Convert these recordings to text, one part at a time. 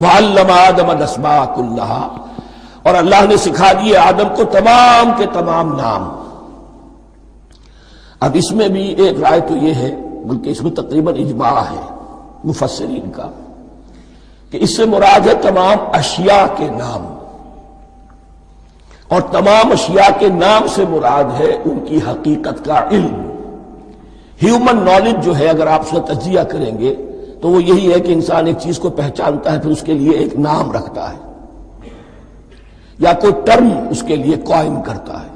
وَعَلَّمَ آدَمَ الْأَسْمَاءَ كُلَّهَا، اور اللہ نے سکھا دیے آدم کو تمام کے تمام نام۔ اب اس میں بھی ایک رائے تو یہ ہے، بلکہ اس میں تقریباً اجماع ہے مفسرین کا، کہ اس سے مراد ہے تمام اشیاء کے نام، اور تمام اشیاء کے نام سے مراد ہے ان کی حقیقت کا علم۔ ہیومن نالج جو ہے، اگر آپ اس کا تجزیہ کریں گے تو وہ یہی ہے کہ انسان ایک چیز کو پہچانتا ہے، پھر اس کے لیے ایک نام رکھتا ہے یا کوئی ٹرم اس کے لیے قائم کرتا ہے۔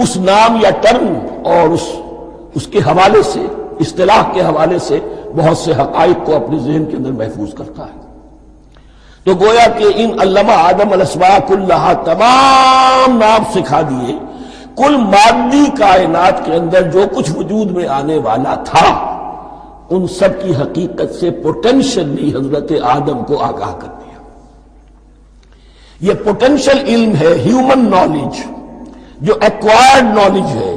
اس نام یا ٹرم اور اس کے حوالے سے، اصطلاح کے حوالے سے بہت سے حقائق کو اپنے ذہن کے اندر محفوظ کرتا ہے۔ تو گویا کہ ان علمہ آدم الاسماء کلھا، تمام نام سکھا دیے کل مادی کائنات کے اندر جو کچھ وجود میں آنے والا تھا، ان سب کی حقیقت سے پوٹینشلی حضرت آدم کو آگاہ کر دیا۔ یہ پوٹینشل علم ہے، ہیومن نالج، جو ایکوائرڈ نالج ہے،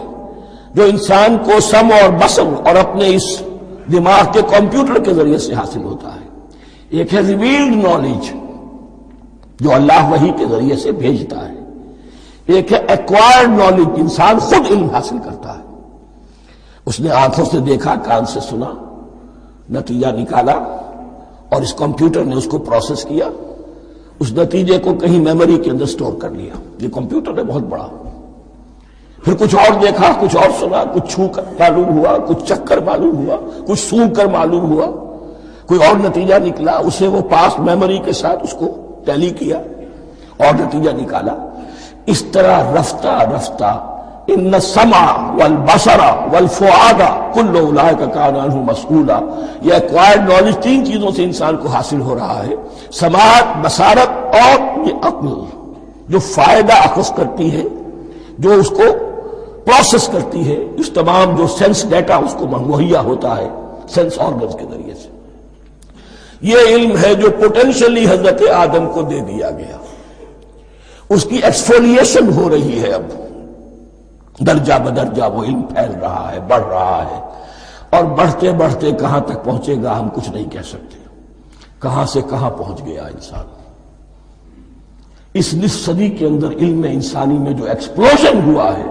جو انسان کو سم اور بسم اور اپنے اس دماغ کے کمپیوٹر کے ذریعے سے حاصل ہوتا ہے۔ ایک ہے ریویلڈ نالج جو اللہ وحی کے ذریعے سے بھیجتا ہے، ایک ہے ایکوائرڈ نالج، انسان خود علم حاصل کرتا ہے۔ اس نے آنکھوں سے دیکھا، کان سے سنا، نتیجہ نکالا، اور اس کمپیوٹر نے اس کو پروسیس کیا، اس نتیجے کو کہیں میموری کے اندر سٹور کر لیا۔ یہ کمپیوٹر ہے بہت بڑا۔ پھر کچھ اور دیکھا، کچھ اور سنا، کچھ چھو کر معلوم ہوا، کچھ چکھ کر معلوم ہوا، کچھ سونگھ کر معلوم ہوا، کوئی اور نتیجہ نکلا، اسے وہ پاس میموری کے ساتھ اس کو ٹیلی کیا اور نتیجہ نکالا۔ اس طرح رفتہ رفتہ ان السمع والبصر والفؤاد کل اولئک کان عنہ مسئولا، یہ ایکوائرڈ نالج تین چیزوں سے انسان کو حاصل ہو رہا ہے، سماعت، بصارت اور یہ عقل، جو فائدہ اخذ کرتی ہے، جو اس کو پروسیس کرتی ہے، اس تمام جو سینس ڈیٹا اس کو مہیا ہوتا ہے سینس آرگنز کے ذریعے سے۔ یہ علم ہے جو پوٹینشلی حضرت آدم کو دے دیا گیا۔ اس کی ایکسفولیشن ہو رہی ہے، اب درجہ بدرجہ وہ علم پھیل رہا ہے، بڑھ رہا ہے، اور بڑھتے بڑھتے کہاں تک پہنچے گا ہم کچھ نہیں کہہ سکتے۔ کہاں سے کہاں پہنچ گیا انسان۔ اس نصف صدی کے اندر علم انسانی میں جو ایکسپلوژن ہوا ہے،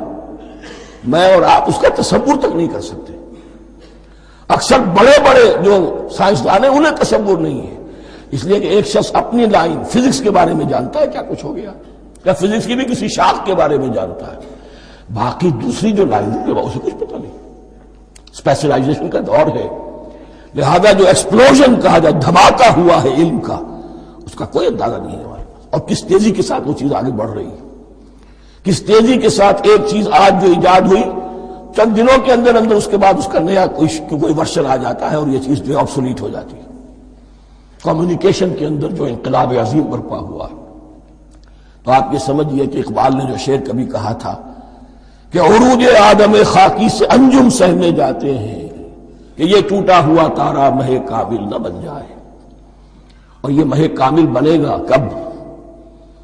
میں اور آپ اس کا تصور تک نہیں کر سکتے۔ اکثر بڑے بڑے جو سائنسدان ہیں انہیں تصور نہیں ہے، اس لیے کہ ایک شخص اپنی لائن فزکس کے بارے میں جانتا ہے کیا کچھ ہو گیا، یا فزکس کی بھی کسی شاخ کے بارے میں جانتا ہے، باقی دوسری جو لائن ہے اسے کچھ پتہ نہیں۔ اسپیشلائزیشن کا دور ہے، لہذا جو ایکسپلوژن کہا جائے، دھماکہ ہوا ہے علم کا، اس کا کوئی اندازہ نہیں ہے ہمارے پاس، اور کس تیزی کے ساتھ وہ چیز آگے بڑھ رہی ہے، کس تیزی کے ساتھ ایک چیز آج جو ایجاد ہوئی چند دنوں کے اندر اندر اس کے بعد اس کا نیا کوئی ورژن آ جاتا ہے اور یہ چیز جو ہے آبسولیٹ ہو جاتی ہے۔ کمیونیکیشن کے اندر جو انقلاب عظیم برپا ہوا ہے، تو آپ یہ سمجھیے کہ اقبال نے جو شعر کبھی کہا تھا کہ عروج آدم خاکی سے انجم سہنے جاتے ہیں، کہ یہ ٹوٹا ہوا تارا مہ کامل نہ بن جائے۔ اور یہ مہ کامل بنے گا کب؟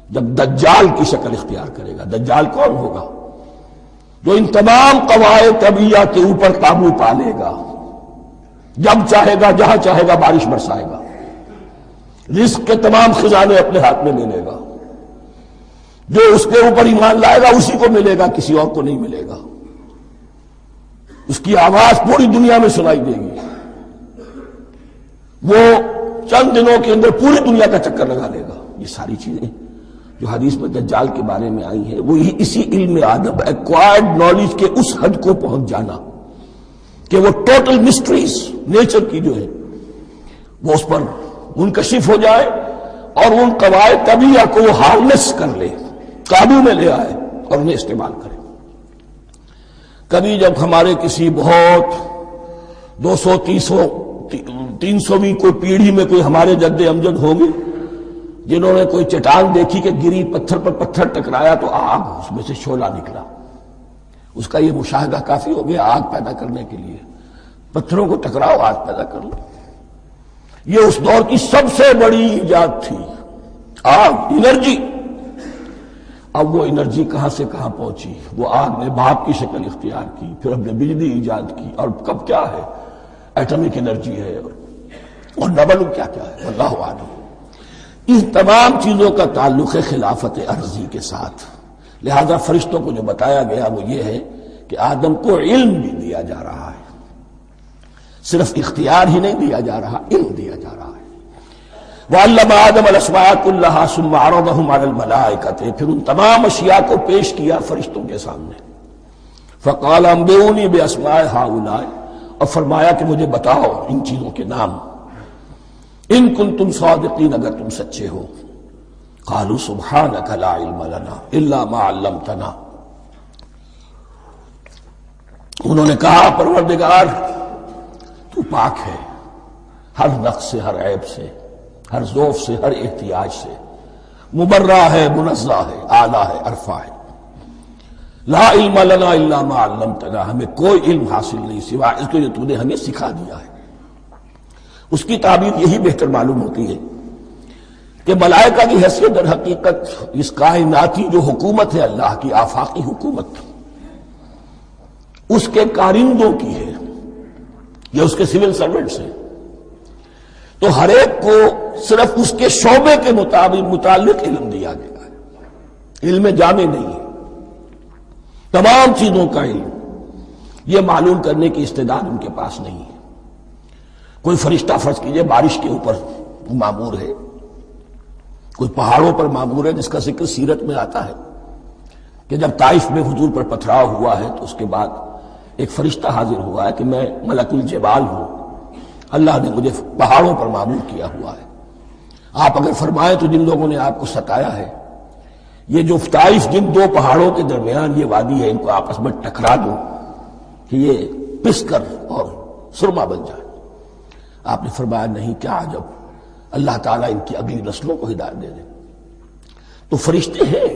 جب دجال کی شکل اختیار کرے گا۔ دجال کون ہوگا؟ جو ان تمام قواعد طبیعہ کے اوپر قابو پا لے گا، جب چاہے گا جہاں چاہے گا بارش برسائے گا، رزق کے تمام خزانے اپنے ہاتھ میں لے لے گا، جو اس کے اوپر ایمان لائے گا اسی کو ملے گا، کسی اور کو نہیں ملے گا، اس کی آواز پوری دنیا میں سنائی دے گی، وہ چند دنوں کے اندر پوری دنیا کا چکر لگا لے گا۔ یہ ساری چیزیں جو حدیث میں دجال کے بارے میں آئی ہیں، وہ اسی علم آدم، ایکوائرڈ نالج کے اس حد کو پہنچ جانا کہ وہ ٹوٹل مسٹریز نیچر کی جو ہے وہ اس پر منکشف ہو جائے، اور ان قواعد طبیعہ کو وہ ہارنس کر لے، قابو میں لے آئے اور انہیں استعمال کرے۔ کبھی جب ہمارے کسی بہت 200-300ویں کوئی پیڑھی میں کوئی ہمارے جد امجد ہوں گے جنہوں نے کوئی چٹان دیکھی کہ گری، پتھر پر پتھر ٹکرایا تو آگ، اس میں سے شعلہ نکلا، اس کا یہ مشاہدہ کافی ہو گیا آگ پیدا کرنے کے لیے۔ پتھروں کو ٹکراؤ، آگ پیدا کر لو۔ یہ اس دور کی سب سے بڑی ایجاد تھی، آگ، انرجی۔ اب وہ انرجی کہاں سے کہاں پہنچی، وہ آگ نے بھاپ کی شکل اختیار کی، پھر ہم نے بجلی ایجاد کی، اور کب کیا ہے ایٹمک انرجی ہے، اور نہ معلوم کیا کیا ہے، اللہ عالم۔ ان تمام چیزوں کا تعلق ہے خلافت ارضی کے ساتھ. لہذا فرشتوں کو جو بتایا گیا وہ یہ ہے کہ آدم کو علم بھی دیا جا رہا ہے، صرف اختیار ہی نہیں دیا جا رہا، علم دیا جا رہا ہے. وَعَلَّمَ آدَمَ الْأَسْمَاءَ كُلَّهَا ثُمَّ عَرَضَهُمْ عَلَى الْمَلَائِكَةِ، پھر ان تمام اشیاء کو پیش کیا فرشتوں کے سامنے. فَقَالَ أَنبِئُونِي بِأَسْمَاءِ هَؤُلَاءِ، اور فرمایا کہ مجھے بتاؤ ان چیزوں کے نام، ان کنتم صادقین، اگر تم سچے ہو. قالوا سبحانك لا علم لنا الا ما علمتنا، انہوں نے کہا پروردگار تو پاک ہے ہر نقص سے، ہر عیب سے، ہر ذوف سے، ہر احتیاج سے، مبرہ ہے، منزہ ہے، اعلیٰ ہے، عرفہ ہے. لا علم لنا الا ما علمتنا، ہمیں کوئی علم حاصل نہیں سوائے اس کے جو تو نے ہمیں سکھا دیا ہے. اس کی تعبیر یہی بہتر معلوم ہوتی ہے کہ ملائکہ کی حیثیت در حقیقت اس کائناتی جو حکومت ہے اللہ کی آفاقی حکومت، اس کے کارندوں کی ہے یا اس کے سول سرونٹس ہیں. تو ہر ایک کو صرف اس کے شعبے کے متعلق علم دیا گیا ہے، علم جامع نہیں ہے، تمام چیزوں کا علم. یہ معلوم کرنے کی استعداد ان کے پاس نہیں ہے. کوئی فرشتہ فرض کیجئے بارش کے اوپر مامور ہے، کوئی پہاڑوں پر مامور ہے، جس کا ذکر سیرت میں آتا ہے کہ جب طائف میں حضور پر پتھراؤ ہوا ہے تو اس کے بعد ایک فرشتہ حاضر ہوا ہے کہ میں ملک الجبال ہوں، اللہ نے مجھے پہاڑوں پر مامور کیا ہوا ہے. آپ اگر فرمائیں تو جن لوگوں نے آپ کو ستایا ہے، یہ جو طائف جن دو پہاڑوں کے درمیان یہ وادی ہے، ان کو آپس میں ٹکرا دو کہ یہ پس کر اور سرما بن جائے. آپ نے فرمایا نہیں، کیا عجب، اللہ تعالیٰ ان کی اگلی نسلوں کو ہدایت دے دے. تو فرشتے ہیں،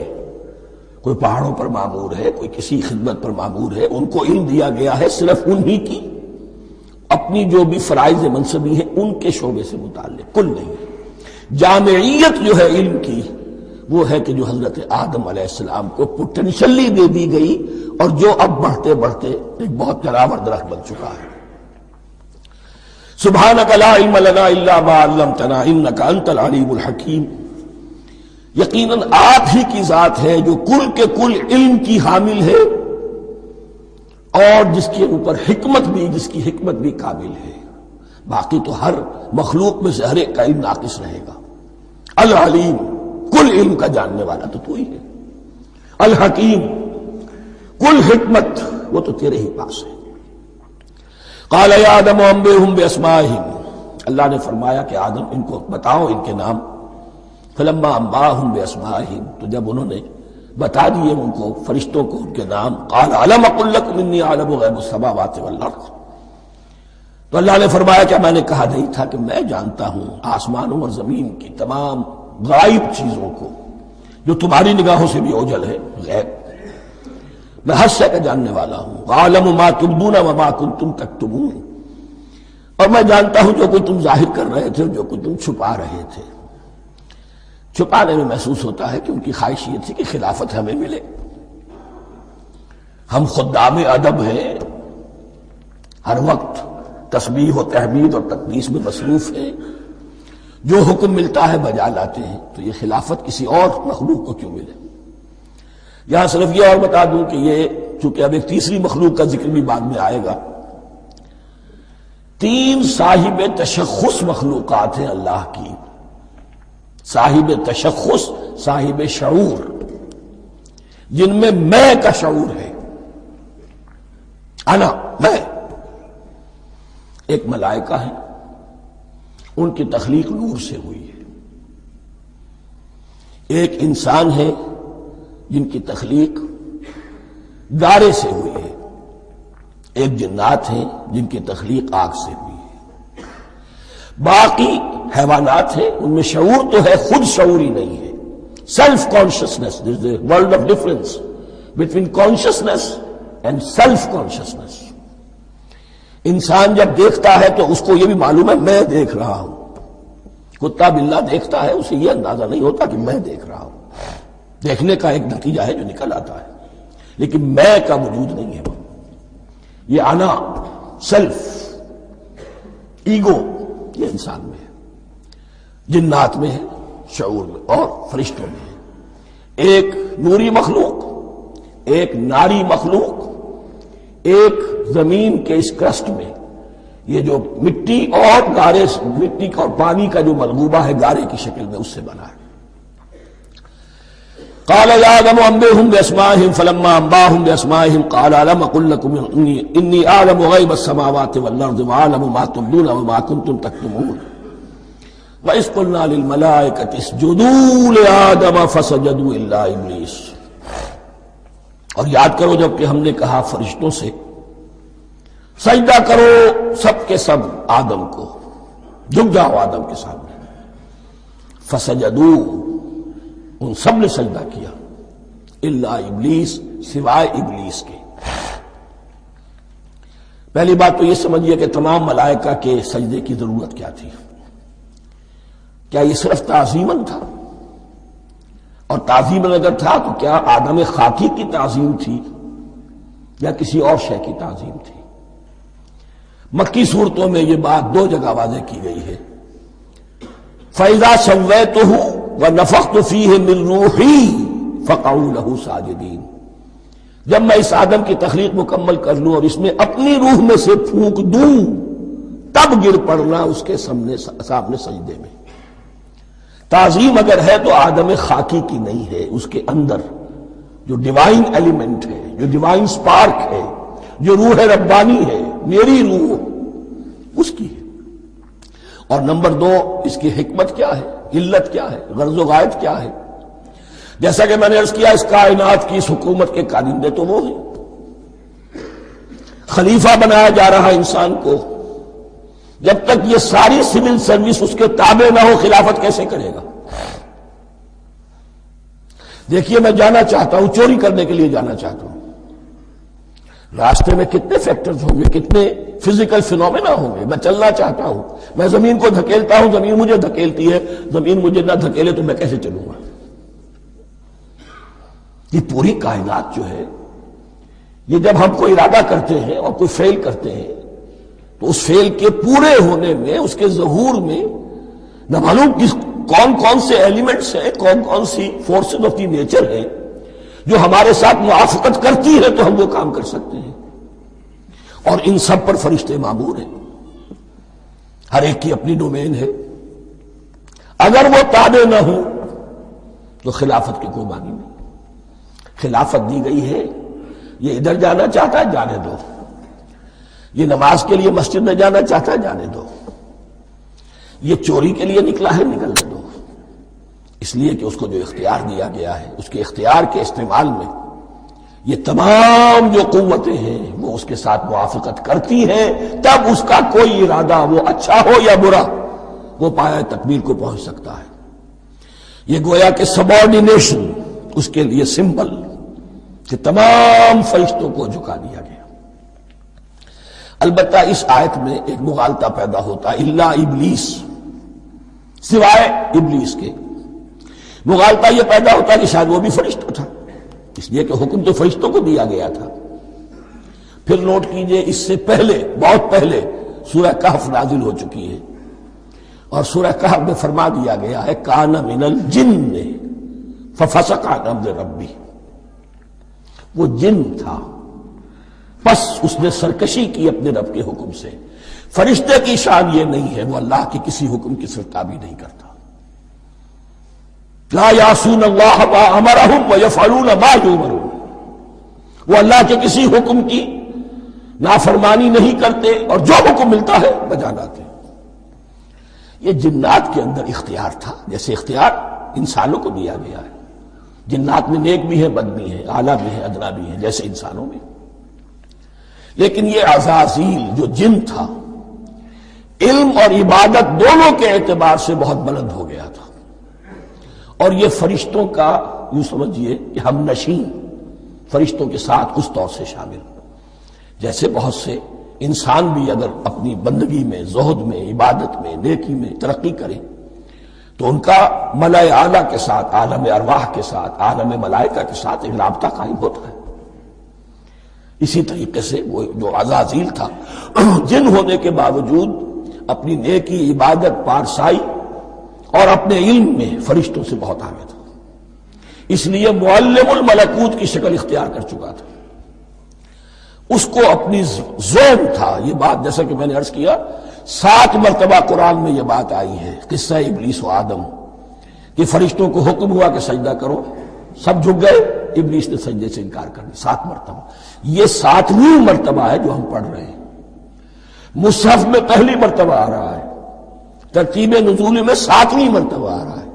کوئی پہاڑوں پر مامور ہے، کوئی کسی خدمت پر مامور ہے، ان کو علم دیا گیا ہے صرف انہی کی اپنی جو بھی فرائض منصبی ہیں ان کے شعبے سے متعلق، کل نہیں. جامعیت جو ہے علم کی وہ ہے کہ جو حضرت آدم علیہ السلام کو پوٹینشلی دے دی گئی اور جو اب بڑھتے بڑھتے ایک بہت جراور درخت بن چکا ہے. سبحانک لا علم لنا الا ما علمتنا انک انت العلیم الحکیم. یقیناً آپ ہی کی ذات ہے جو کل کے کل علم کی حامل ہے اور جس کے اوپر حکمت بھی، جس کی حکمت بھی کامل ہے. باقی تو ہر مخلوق میں سے ہر ایک کا علم ناقص رہے گا. العلیم، کل علم کا جاننے والا تو ہی ہے. الحکیم، کل حکمت وہ تو تیرے ہی پاس ہے. قال یا آدم انبئہم باسمائہم، اللہ نے فرمایا کہ آدم ان کو بتاؤ ان کے نام. فلما انباہم باسمائہم، تو جب انہوں نے بتا دیے ان کو فرشتوں کو ان کے نام، قال الم اقل لکم انی اعلم غیب السماوات والارض، تو اللہ نے فرمایا کہ میں نے کہا نہیں تھا کہ میں جانتا ہوں آسمانوں اور زمین کی تمام غائب چیزوں کو جو تمہاری نگاہوں سے بھی اوجھل ہے، غیب. میں ہر شے کا جاننے والا ہوں. عالم ما تبدون وما کنتم تکتمون، اور میں جانتا ہوں جو کچھ تم ظاہر کر رہے تھے، جو کچھ تم چھپا رہے تھے. چھپانے میں محسوس ہوتا ہے کہ ان کی خواہش یہ تھی کہ خلافت ہمیں ملے. ہم خدام ادب ہیں، ہر وقت تسبیح و تحمید اور تقدیس میں مصروف ہیں، جو حکم ملتا ہے بجا لاتے ہیں. تو یہ خلافت کسی اور مخلوق کو کیوں ملے؟ یہاں صرف یہ اور بتا دوں کہ یہ چونکہ اب ایک تیسری مخلوق کا ذکر بھی بعد میں آئے گا. 3 صاحب تشخص مخلوقات ہیں اللہ کی، صاحب تشخص، صاحب شعور، جن میں میں کا شعور ہے. انا، میں. ایک ملائکہ ہے، ان کی تخلیق نور سے ہوئی ہے. ایک انسان ہے جن کی تخلیق گارے سے ہوئی ہے. ایک جنات ہیں جن کی تخلیق آگ سے ہوئی ہے. باقی حیوانات ہیں، ان میں شعور تو ہے، خود شعور ہی نہیں ہے. Self consciousness, there is a world of difference between consciousness and self consciousness. انسان جب دیکھتا ہے تو اس کو یہ بھی معلوم ہے میں دیکھ رہا ہوں. کتا بلہ دیکھتا ہے، اسے یہ اندازہ نہیں ہوتا کہ میں دیکھ رہا ہوں. دیکھنے کا ایک نتیجہ ہے جو نکل آتا ہے، لیکن میں کا وجود نہیں ہے. یہ انا، سیلف، ایگو، یہ انسان میں ہے. جنات میں ہے، شعور میں اور فرشتوں میں. ایک نوری مخلوق، ایک ناری مخلوق، ایک زمین کے اس کرسٹ میں یہ جو مٹی اور گارے، مٹی اور پانی کا جو ملغوبہ ہے گارے کی شکل میں، اس سے بنا ہے. قال يا آدم انبئهم بأسمائهم فلما انبأهم بأسمائهم قال ألم أقل لكم إني أعلم غيب السماوات والأرض وأعلم ما تبدون وما كنتم تكتمون وإذ قلنا للملائكة اسجدوا لآدم فسجدوا إلا إبليس. اور یاد کرو جب کہ ہم نے کہا فرشتوں سے سجدہ کرو سب کے سب آدم کو، جھک جاؤ آدم کے سامنے. فسجدوا، ان سب نے سجدہ کیا، الا ابلیس، سوائے ابلیس کے. پہلی بات تو یہ سمجھیے کہ تمام ملائکہ کے سجدے کی ضرورت کیا تھی؟ کیا یہ صرف تعظیماً تھا؟ اور تعظیماً اگر تھا تو کیا آدم خاکی کی تعظیم تھی یا کسی اور شے کی تعظیم تھی؟ مکی صورتوں میں یہ بات دو جگہ واضح کی گئی ہے. فَإِذَا سَوَّيْتُهُ وَنَفَخْتُ فِيهِ مِن رُوحِي فَقَعُوا لَهُ سَاجِدِينَ. جب میں اس آدم کی تخلیق مکمل کر لوں اور اس میں اپنی روح میں سے پھونک دوں تب گر پڑنا اس کے سامنے سجدے میں. تعظیم اگر ہے تو آدم خاکی کی نہیں ہے، اس کے اندر جو ڈیوائن ایلیمنٹ ہے، جو ڈیوائن سپارک ہے، جو روح ربانی ہے، میری روح، اس کی ہے. اور نمبر دو، اس کی حکمت کیا ہے، علت کیا ہے، غرض و غایت کیا ہے؟ جیسا کہ میں نے عرض کیا، اس کائنات کی اس حکومت کے کارندے تو وہ ہیں. خلیفہ بنایا جا رہا انسان کو، جب تک یہ ساری سول سروس اس کے تابع نہ ہو خلافت کیسے کرے گا؟ دیکھیے میں جانا چاہتا ہوں، چوری کرنے کے لیے جانا چاہتا ہوں، راستے میں کتنے فیکٹرز ہوں گے، کتنے فزیکل فینومینا ہوں گے. میں چلنا چاہتا ہوں، میں زمین کو دھکیلتا ہوں، زمین مجھے دھکیلتی ہے، زمین مجھے نہ دھکیلے تو میں کیسے چلوں گا؟ یہ پوری کائنات جو ہے، یہ جب ہم کو ارادہ کرتے ہیں اور کوئی فیل کرتے ہیں تو اس فیل کے پورے ہونے میں، اس کے ظہور میں نہ معلوم کون کون سے ایلیمنٹس ہیں، کون کون سی فورسز آف دی نیچر ہیں جو ہمارے ساتھ موافقت کرتی ہے تو ہم وہ کام کر سکتے ہیں. اور ان سب پر فرشتے مامور ہیں، ہر ایک کی اپنی ڈومین ہے. اگر وہ تابع نہ ہوں تو خلافت کی کوئی معنی نہیں. خلافت دی گئی ہے، یہ ادھر جانا چاہتا ہے جانے دو، یہ نماز کے لیے مسجد میں جانا چاہتا ہے جانے دو، یہ چوری کے لیے نکلا ہے نکلنے دو. اس لیے کہ اس کو جو اختیار دیا گیا ہے، اس کے اختیار کے استعمال میں یہ تمام جو قوتیں ہیں وہ اس کے ساتھ موافقت کرتی ہیں، تب اس کا کوئی ارادہ، وہ اچھا ہو یا برا، وہ پایہ تکمیل کو پہنچ سکتا ہے. یہ گویا کہ سبارڈینیشن اس کے لیے سمبل کہ تمام فرشتوں کو جھکا دیا گیا. البتہ اس آیت میں ایک مغالطہ پیدا ہوتا ہے، الا ابلیس، سوائے ابلیس کے. مغالطہ یہ پیدا ہوتا ہے کہ شاید وہ بھی فرشتہ تھا، اس لیے کہ حکم تو فرشتوں کو دیا گیا تھا. پھر نوٹ کیجئے، اس سے پہلے، بہت پہلے سورہ کہف نازل ہو چکی ہے، اور سورہ کہف میں فرما دیا گیا ہے کان من الجن ففسق عن امر ربی. وہ جن تھا، بس اس نے سرکشی کی اپنے رب کے حکم سے. فرشتے کی شان یہ نہیں ہے، وہ اللہ کے کسی حکم کی سرتابی نہیں کرتا. لا یعصون اللہ ما امرہم ویفعلون ما یؤمرون. وہ اللہ کے کسی حکم کی نافرمانی نہیں کرتے اور جو حکم ملتا ہے بجا لاتے. یہ جنات کے اندر اختیار تھا، جیسے اختیار انسانوں کو دیا گیا ہے. جنات میں نیک بھی ہیں، بد بھی ہیں، اعلیٰ بھی ہیں، ادنا بھی ہیں، جیسے انسانوں میں. لیکن یہ عزازیل جو جن تھا، علم اور عبادت دونوں کے اعتبار سے بہت بلند ہو گیا تھا، اور یہ فرشتوں کا یوں سمجھیے کہ ہم نشین، فرشتوں کے ساتھ اس طور سے شامل. جیسے بہت سے انسان بھی اگر اپنی بندگی میں، زہد میں، عبادت میں، نیکی میں ترقی کریں تو ان کا ملائے اعلیٰ کے ساتھ، عالم ارواح کے ساتھ، عالم ملائکہ کے ساتھ ایک رابطہ قائم ہوتا ہے. اسی طریقے سے وہ جو عزازیل تھا، جن ہونے کے باوجود اپنی نیکی، عبادت، پارسائی اور اپنے علم میں فرشتوں سے بہت آگے تھا، اس لیے معلم الملکوت کی شکل اختیار کر چکا تھا، اس کو اپنی زون تھا۔ یہ بات جیسا کہ میں نے عرض کیا 7 مرتبہ قرآن میں یہ بات آئی ہے، قصہ ابلیس و آدم، کہ فرشتوں کو حکم ہوا کہ سجدہ کرو، سب جھک گئے، ابلیس نے سجدے سے انکار کر دیا 7 مرتبہ۔ یہ 7ویں مرتبہ ہے جو ہم پڑھ رہے ہیں، مصحف میں پہلی مرتبہ آ رہا ہے، ترتیب نزول میں 7ویں مرتبہ آ رہا ہے۔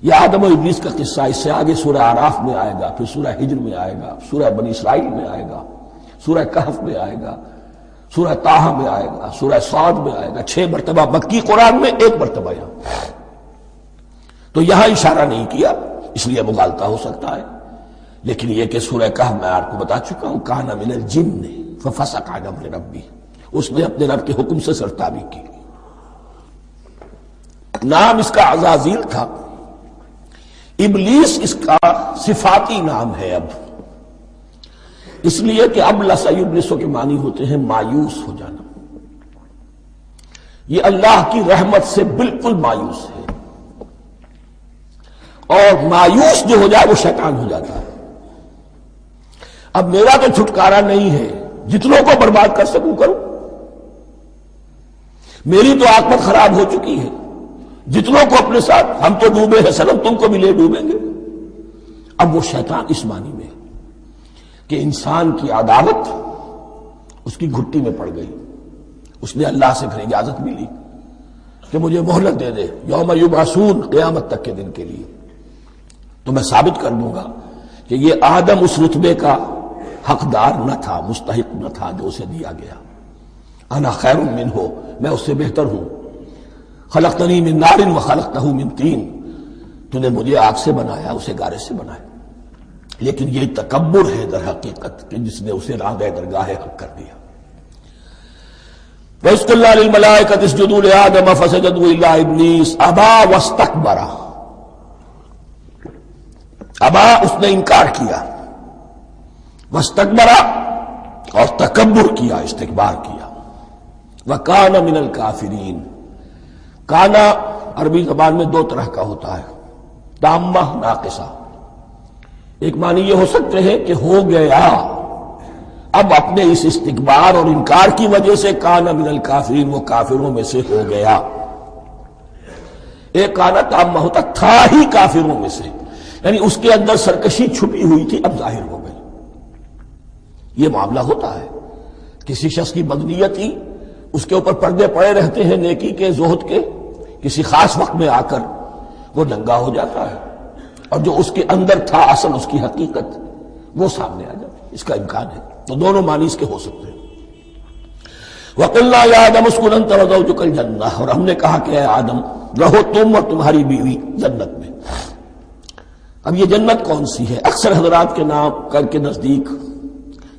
یہ آدم و ابلیس کا قصہ اس سے آگے سورہ اعراف میں آئے گا، پھر سورہ ہجر میں آئے گا، سورہ بنی اسرائیل میں آئے گا، سورہ کہف میں آئے گا، سورہ طٰہٰ میں آئے گا، سورہ صاد میں آئے گا، 6 مرتبہ مکی قرآن میں، 1 مرتبہ یہاں۔ تو یہاں اشارہ نہیں کیا، اس لیے مغالطہ ہو سکتا ہے، لیکن یہ کہ سورہ کہف میں آپ کو بتا چکا ہوں، کان من الجن ففسق عن امر ربہ، اس نے اپنے رب کے حکم سے سرتابی کی۔ نام اس کا عزازیل تھا، ابلیس اس کا صفاتی نام ہے اب، اس لیے کہ اب لسیبلسو کے معنی ہوتے ہیں مایوس ہو جانا، یہ اللہ کی رحمت سے بالکل مایوس ہے، اور مایوس جو ہو جائے وہ شیطان ہو جاتا ہے۔ اب میرا تو چھٹکارا نہیں ہے، جتنوں کو برباد کر سکوں کروں، میری تو عاقبت خراب ہو چکی ہے، جتنوں کو اپنے ساتھ، ہم تو ڈوبے ہیں سلم، تم کو بھی لے ڈوبیں گے۔ اب وہ شیطان اس معنی میں کہ انسان کی عداوت اس کی گھٹی میں پڑ گئی، اس نے اللہ سے پھر اجازت بھی لی کہ مجھے مہلت دے دے، یوم یبعثون، قیامت تک کے دن کے لیے، تو میں ثابت کر دوں گا کہ یہ آدم اس رتبے کا حقدار نہ تھا، مستحق نہ تھا جو اسے دیا گیا۔ انا خیر منہ، میں اس سے بہتر ہوں، خلقتنی من نار وخلقتہ من طین، تو نے مجھے آگ سے بنایا، اسے گارے سے بنایا۔ لیکن یہ تکبر ہے در حقیقت کہ جس نے اسے راندہ درگاہ حق کر دیا۔ وَإِذْ قُلْنَا لِلْمَلَائِكَةِ اسْجُدُوا لِآدَمَ فَسَجَدُوا إِلَّا إِبْلِيسَ أَبَىٰ وَاسْتَكْبَرَ، ابا اس نے انکار کیا، واستکبر اور تکبر کیا، استکبار کیا، وَكَانَ مِنَ الْكَافِرِينَ۔ کانا عربی زبان میں 2 طرح کا ہوتا ہے، تامہ، ناقصہ۔ ایک معنی یہ ہو سکتے ہیں کہ ہو گیا، اب اپنے اس استکبار اور انکار کی وجہ سے کانا من الکافرین، وہ کافروں میں سے ہو گیا۔ ایک کانا تامہ ہوتا تھا ہی کافروں میں سے، یعنی اس کے اندر سرکشی چھپی ہوئی تھی، اب ظاہر ہو گئی۔ یہ معاملہ ہوتا ہے، کسی شخص کی بدنیتی اس کے اوپر پردے پڑے رہتے ہیں نیکی کے، زہد کے، کسی خاص وقت میں آ کر وہ ننگا ہو جاتا ہے، اور جو اس کے اندر تھا اصل اس کی حقیقت وہ سامنے آ جاتی ہے، اس کا امکان ہے۔ تو دونوں معنی اس کے ہو سکتے ہیں۔ وَقُلْنَا يَا آدَمُ اسْكُنْ أَنْتَ وَزَوْجُكَ الْجَنَّةَ، اور ہم نے کہا کہ اے آدم رہو تم اور تمہاری بیوی جنت میں۔ اب یہ جنت کون سی ہے؟ اکثر حضرات کے نام کر کے نزدیک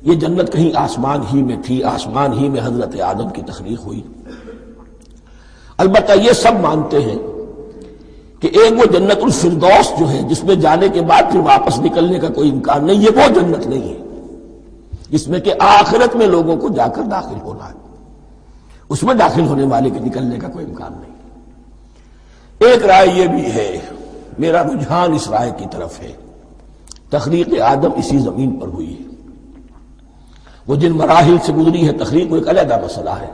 یہ جنت کہیں آسمان ہی میں تھی، آسمان ہی میں حضرت آدم کی تخلیق ہوئی۔ البتہ یہ سب مانتے ہیں کہ ایک وہ جنت الفردوس جو ہے جس میں جانے کے بعد پھر واپس نکلنے کا کوئی امکان نہیں، یہ وہ جنت نہیں ہے جس میں کہ آخرت میں لوگوں کو جا کر داخل ہونا ہے، اس میں داخل ہونے والے کے نکلنے کا کوئی امکان نہیں۔ ایک رائے یہ بھی ہے، میرا رجحان اس رائے کی طرف ہے، تخلیق آدم اسی زمین پر ہوئی ہے، وہ جن مراحل سے گزری ہے تخلیق وہ ایک علیحدہ مسئلہ ہے۔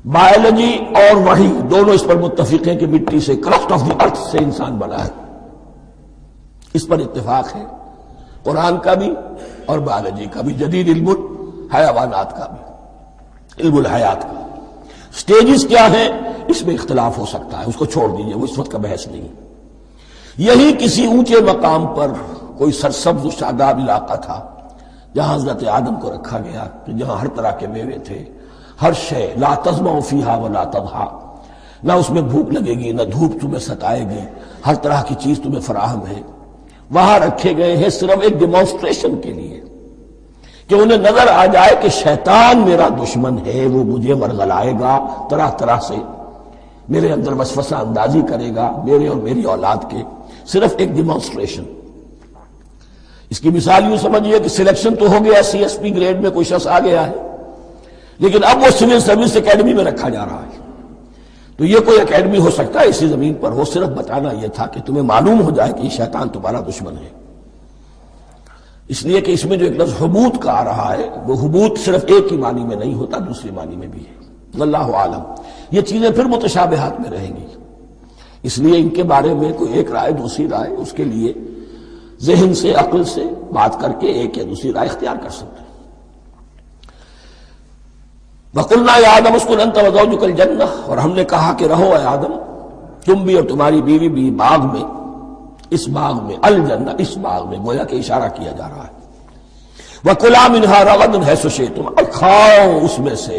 بایولوجی اور وحی دونوں اس پر متفق ہیں کہ مٹی سے، کرسٹ آف دی ارتھ سے انسان بنا ہے، اس پر اتفاق ہے، قرآن کا بھی اور بایولوجی کا بھی، جدید علم الحیوانات کا بھی، علم الحیات کا۔ سٹیجز کیا ہیں اس میں اختلاف ہو سکتا ہے، اس کو چھوڑ دیجئے، وہ اس وقت کا بحث نہیں۔ یہی کسی اونچے مقام پر کوئی سرسبز و شاداب علاقہ تھا جہاں حضرت آدم کو رکھا گیا، کہ جہاں ہر طرح کے میوے تھے، ہر شے، لا تظمأ فیہا ولا تضحیٰ، نہ اس میں بھوک لگے گی، نہ دھوپ تمہیں ستائے گی، ہر طرح کی چیز تمہیں فراہم ہے۔ وہاں رکھے گئے ہیں صرف ایک ڈیمانسٹریشن کے لیے، کہ انہیں نظر آ جائے کہ شیطان میرا دشمن ہے، وہ مجھے ورغلائے گا، طرح طرح سے میرے اندر وسوسہ اندازی کرے گا، میرے اور میری اولاد کے، صرف ایک ڈیمانسٹریشن۔ اس کی مثال یوں سمجھیے کہ سلیکشن تو ہو گیا، سی ایس پی گریڈ میں کوئی شخص آ گیا ہے، لیکن اب وہ سول سروس اکیڈمی میں رکھا جا رہا ہے تو یہ کوئی اکیڈمی ہو سکتا ہے اسی زمین پر ہو، صرف بتانا یہ تھا کہ تمہیں معلوم ہو جائے کہ یہ شیطان تمہارا دشمن ہے۔ اس لیے کہ اس میں جو ایک لفظ حبوط کا آ رہا ہے، وہ حبوط صرف ایک ہی معنی میں نہیں ہوتا، دوسری معنی میں بھی ہے۔ واللہ عالم، یہ چیزیں پھر متشابہات میں رہیں گی، اس لیے ان کے بارے میں کوئی ایک رائے دوسری رائے، اس کے لیے ذہن سے عقل سے بات کر کے ایک یا دوسری رائے اختیار کر سکتے ہیں۔ وَقُلْنَا يَا آدَمُ اسْكُنْ أَنْتَ وَزَوْجُكَ الْجَنَّةَ، اور ہم نے کہا کہ رہو اے آدم تم بھی اور تمہاری بیوی بھی باغ میں، اس باغ میں، الجنہ اس باغ میں، گویا کہ اشارہ کیا جا رہا ہے۔ وَكُلَا مِنْهَا رَغَدًا حَيْثُ شِئْتُمْ، اور کھاؤ اس میں سے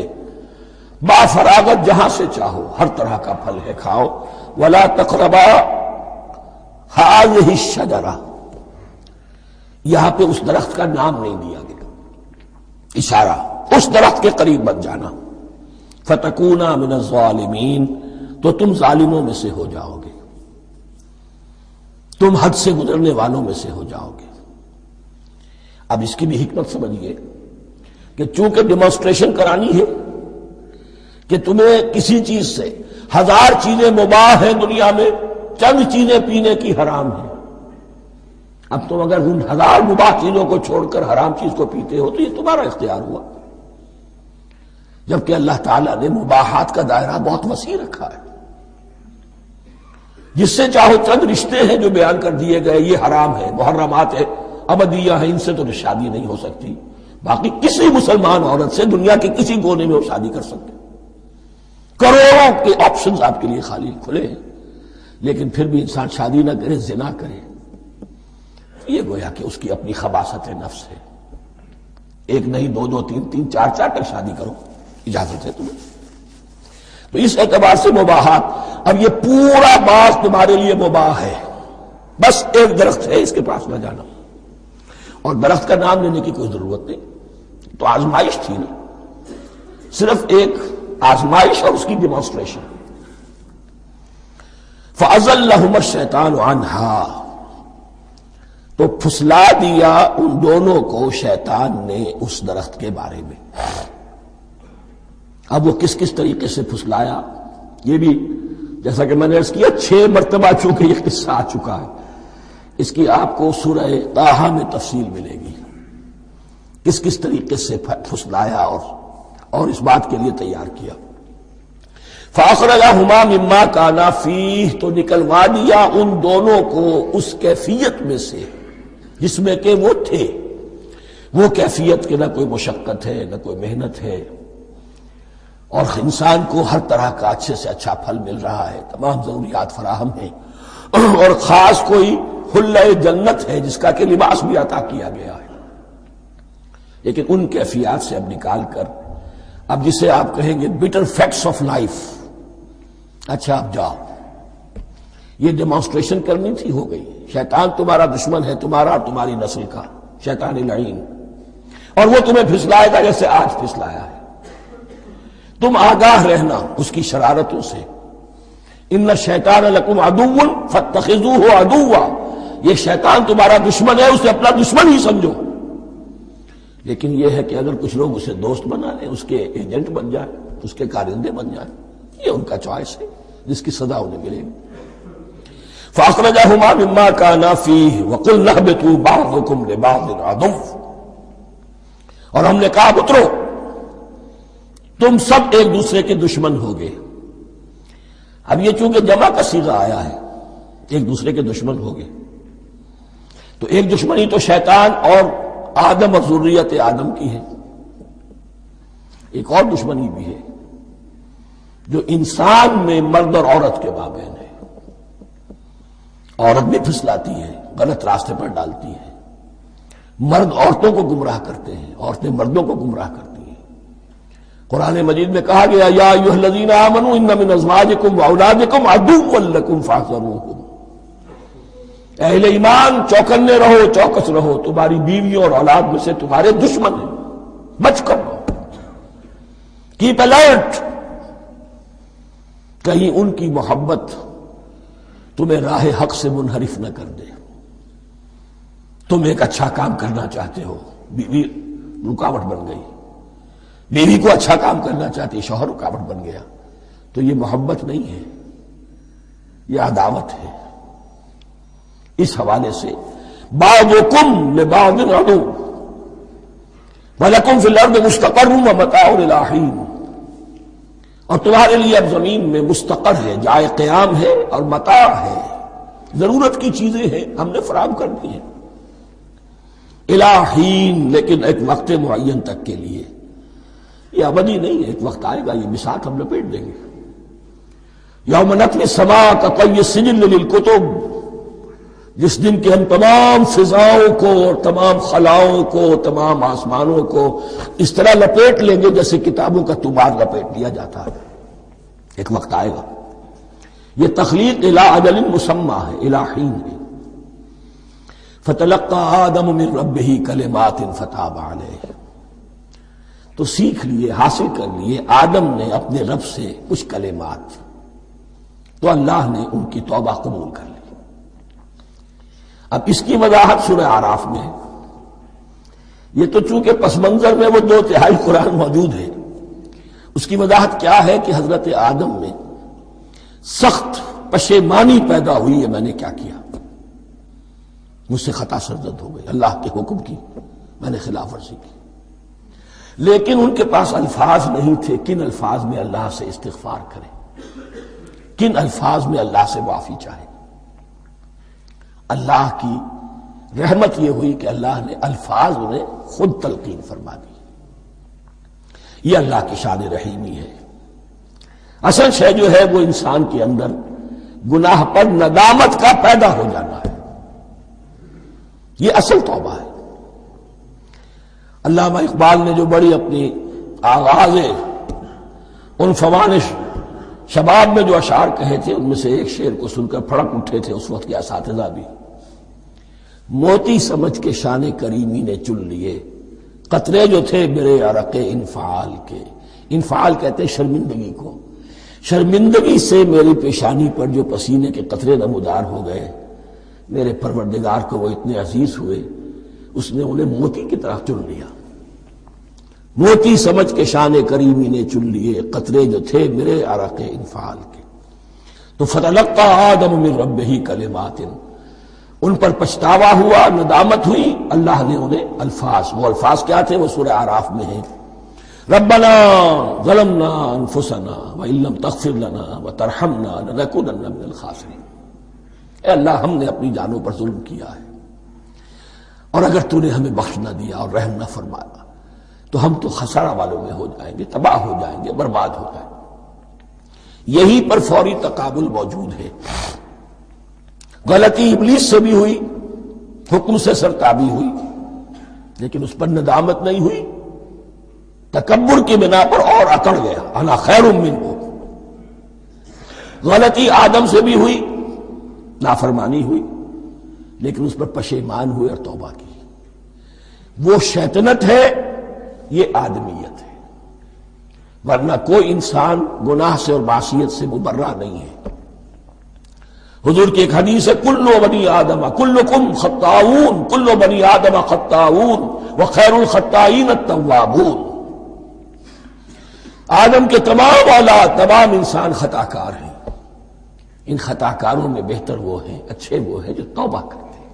با فراغت جہاں سے چاہو، ہر طرح کا پھل ہے کھاؤ۔ وَلَا تَقْرَبَا هَٰذِهِ الشَّجَرَةَ، یہاں پہ اس درخت کا نام نہیں دیا گیا، اشارہ اس درخت کے قریب مت جانا۔ فَتَكُونَا مِنَ الظَّالِمِينَ، تو تم ظالموں میں سے ہو جاؤ گے، تم حد سے گزرنے والوں میں سے ہو جاؤ گے۔ اب اس کی بھی حکمت سمجھیے کہ چونکہ ڈیمانسٹریشن کرانی ہے کہ تمہیں کسی چیز سے، ہزار چیزیں مباح ہیں دنیا میں، چند چیزیں پینے کی حرام ہیں، اب تم اگر ان ہزار مباح چیزوں کو چھوڑ کر حرام چیز کو پیتے ہو تو یہ تمہارا اختیار ہوا، جبکہ اللہ تعالیٰ نے مباحات کا دائرہ بہت وسیع رکھا ہے۔ جس سے چاہو چند رشتے ہیں جو بیان کر دیے گئے، یہ حرام ہے، محرمات ہے، ابدیہ ہیں، ان سے تو شادی نہیں ہو سکتی، باقی کسی مسلمان عورت سے دنیا کے کسی کونے میں وہ شادی کر سکتے، کروڑوں کے آپشنز آپ کے لیے خالی کھلے ہیں، لیکن پھر بھی انسان شادی نہ کرے، زنا کرے، یہ گویا کہ اس کی اپنی خباثت نفس ہے۔ ایک نہیں، دو دو، تین تین، چار چار تک شادی کرو، اجازت ہے تمہیں۔ تو اس اعتبار سے مباحات، اب یہ پورا باغ تمہارے لیے مباح ہے، بس ایک درخت ہے، اس کے پاس نہ جانا، اور درخت کا نام لینے کی کوئی ضرورت نہیں، تو آزمائش تھی نا، صرف ایک آزمائش اور اس کی ڈیمانسٹریشن۔ فَأَزَلَّهُمَا الشَّيْطَانُ عَنْهَا، تو پھسلا دیا ان دونوں کو شیطان نے اس درخت کے بارے میں۔ اب وہ کس کس طریقے سے پھسلایا، یہ بھی جیسا کہ میں نے عرض کیا 6 مرتبہ چونکہ یہ قصہ آ چکا ہے، اس کی آپ کو سورہ طٰہٰ میں تفصیل ملے گی، کس کس طریقے سے پھسلایا اور اس بات کے لیے تیار کیا۔ فَأَخْرَجَهُمَا مِمَّا كَانَا فِيهِ، تو نکلوا دیا ان دونوں کو اس کیفیت میں سے جس میں کہ وہ تھے، وہ کیفیت کہ نہ کوئی مشقت ہے، نہ کوئی محنت ہے، اور انسان کو ہر طرح کا اچھے سے اچھا پھل مل رہا ہے، تمام ضروریات فراہم ہیں، اور خاص کوئی حلہ جنت ہے جس کا کہ لباس بھی عطا کیا گیا ہے۔ لیکن ان کیفیات سے اب نکال کر، اب جسے آپ کہیں گے بیٹر فیکٹس آف لائف، اچھا اب جاؤ، یہ ڈیمانسٹریشن کرنی تھی، ہو گئی۔ شیطان تمہارا دشمن ہے، تمہارا اور تمہاری نسل کا، شیطان لعین، اور وہ تمہیں پھسلائے گا جیسے آج پھسلایا ہے۔ تم آگاہ رہنا اس کی شرارتوں سے۔ ان الشیطان لکم عدو فاتخذوہ عدوا، یہ شیطان تمہارا دشمن ہے، اسے اپنا دشمن ہی سمجھو۔ لیکن یہ ہے کہ اگر کچھ لوگ اسے دوست بنا لیں، اس کے ایجنٹ بن جائیں، اس کے کارندے بن جائیں، یہ ان کا چوائس ہے جس کی سزا انہیں ملے گی۔ فَأَخْرَجَهُمَا مِمَّا كَانَا فِيهِ وَقُلْنَا اهْبِطُوا بَعْضُكُمْ لِبَعْضٍ عَدُوٌّ، اور ہم نے کہا اترو، تم سب ایک دوسرے کے دشمن ہوگے۔ اب یہ چونکہ جمع کا صیغہ آیا ہے، ایک دوسرے کے دشمن ہوگے، تو ایک دشمنی تو شیطان اور آدم اور ذریت آدم کی ہے، ایک اور دشمنی بھی ہے جو انسان میں مرد اور عورت کے مابین ہے۔ عورت بھی پھسلاتی ہے، غلط راستے پر ڈالتی ہے، مرد عورتوں کو گمراہ کرتے ہیں، عورتیں مردوں کو گمراہ کرتی ہیں۔ قرآن مجید میں کہا گیا یا ایھا الذین آمنوا ان من ازواجکم واولادکم عدوا لکم فاحذروہم، اہل ایمان چوکنے رہو، چوکس رہو، تمہاری بیویوں اور اولاد میں سے تمہارے دشمن ہیں، بچ کر رہو، کیپ الرٹ، کہیں ان کی محبت تمہیں راہ حق سے منحرف نہ کر دے۔ تم ایک اچھا کام کرنا چاہتے ہو، بیوی رکاوٹ بن گئی، بیوی کو اچھا کام کرنا چاہتی، شوہر رکاوٹ بن گیا، تو یہ محبت نہیں ہے، یہ عداوت ہے۔ اس حوالے سے بعضکم لبعض عدو وَلَكُمْ فِي الْأَرْضِ مُسْتَقَرٌّ وَمَتَاعٌ إِلَىٰ حِينٍ، اور تمہارے لیے اب زمین میں مستقر ہے، جائے قیام ہے اور متاع ہے، ضرورت کی چیزیں ہیں ہم نے فراہم کر دی ہیں، إِلَىٰ حِينٍ، لیکن ایک وقت معین تک کے لیے، یہ ابدی نہیں ہے، ایک وقت آئے گا یہ بساط ہم لپیٹ دیں گے۔ یوم نطوی السماء کطی السجل للکتب، جس دن کہ ہم تمام فضاؤں کو اور تمام خلاؤں کو، تمام آسمانوں کو اس طرح لپیٹ لیں گے جیسے کتابوں کا طوبار لپیٹ دیا جاتا ہے۔ ایک وقت آئے گا، یہ تخلیق الی اجل مسمى ہے، الی حین ہے۔ فتلقى آدم من ربہ کلمات فتاب علیہ، تو سیکھ لیے، حاصل کر لیے آدم نے اپنے رب سے کچھ کلمات، تو اللہ نے ان کی توبہ قبول کر لی۔ اب اس کی وضاحت سورہ اعراف میں ہے۔ یہ تو چونکہ پس منظر میں وہ 2/3 قرآن موجود ہے، اس کی وضاحت کیا ہے کہ حضرت آدم میں سخت پشیمانی پیدا ہوئی ہے، میں نے کیا کیا، مجھ سے خطا سرزد ہو گئی، اللہ کے حکم کی میں نے خلاف ورزی کی، لیکن ان کے پاس الفاظ نہیں تھے کن الفاظ میں اللہ سے استغفار کریں، کن الفاظ میں اللہ سے معافی چاہے۔ اللہ کی رحمت یہ ہوئی کہ اللہ نے الفاظ انہیں خود تلقین فرما دی۔ یہ اللہ کی شان رحیمی ہے۔ اصل شے جو ہے وہ انسان کے اندر گناہ پر ندامت کا پیدا ہو جانا ہے، یہ اصل توبہ ہے۔ علامہ اقبال نے جو بڑی اپنی آغاز عنفوان شباب میں جو اشعار کہے تھے، ان میں سے ایک شعر کو سن کر پھڑک اٹھے تھے اس وقت کے اساتذہ بھی۔ موتی سمجھ کے شان کریمی نے چن لیے، قطرے جو تھے میرے عرق انفعال کے، انفعال کہتے ہیں شرمندگی کو، شرمندگی سے میری پیشانی پر جو پسینے کے قطرے نمودار ہو گئے، میرے پروردگار کو وہ اتنے عزیز ہوئے، اس نے انہیں موتی کی طرح چن لیا۔ موتی سمجھ کے شان کریمی نے چن لیے، قطرے جو تھے میرے عرق انفعال کے۔ تو فتلقى آدم من ربہ کلمات، ان پر پچھتاوا ہوا، ندامت ہوئی، اللہ نے انہیں الفاظ، وہ الفاظ کیا تھے وہ سورہ اعراف میں ہیں، ربنا ظلمنا انفسنا وان لم تغفر لنا وترحمنا لنکونن من الخاسرین، اے اللہ ہم نے اپنی جانوں پر ظلم کیا ہے، اور اگر تو نے ہمیں بخش نہ دیا اور رحم نہ فرمایا تو ہم تو خسارہ والوں میں ہو جائیں گے، تباہ ہو جائیں گے، برباد ہو جائیں گے۔ یہی پر فوری تقابل موجود ہے۔ غلطی ابلیس سے بھی ہوئی، حکم سے سرتابی ہوئی، لیکن اس پر ندامت نہیں ہوئی، تکبر کی بنا پر اور اکڑ گیا، انا خیر منہ۔ غلطی آدم سے بھی ہوئی، نافرمانی ہوئی، لیکن اس پر پشیمان ہوئے اور توبہ کی۔ وہ شیطنت ہے، یہ آدمیت ہے، ورنہ کوئی انسان گناہ سے اور معصیت سے مبرہ نہیں ہے۔ حضور کی ایک حدیث ہے، کل بنی آدم کلکم خطاؤون، کل بنی آدم خطاؤون وخیر الخطائین التوابون، آدم کے تمام اولاد، تمام انسان خطا کار ہیں، ان خطا کاروں میں بہتر وہ ہیں، اچھے وہ ہیں جو توبہ کرتے ہیں۔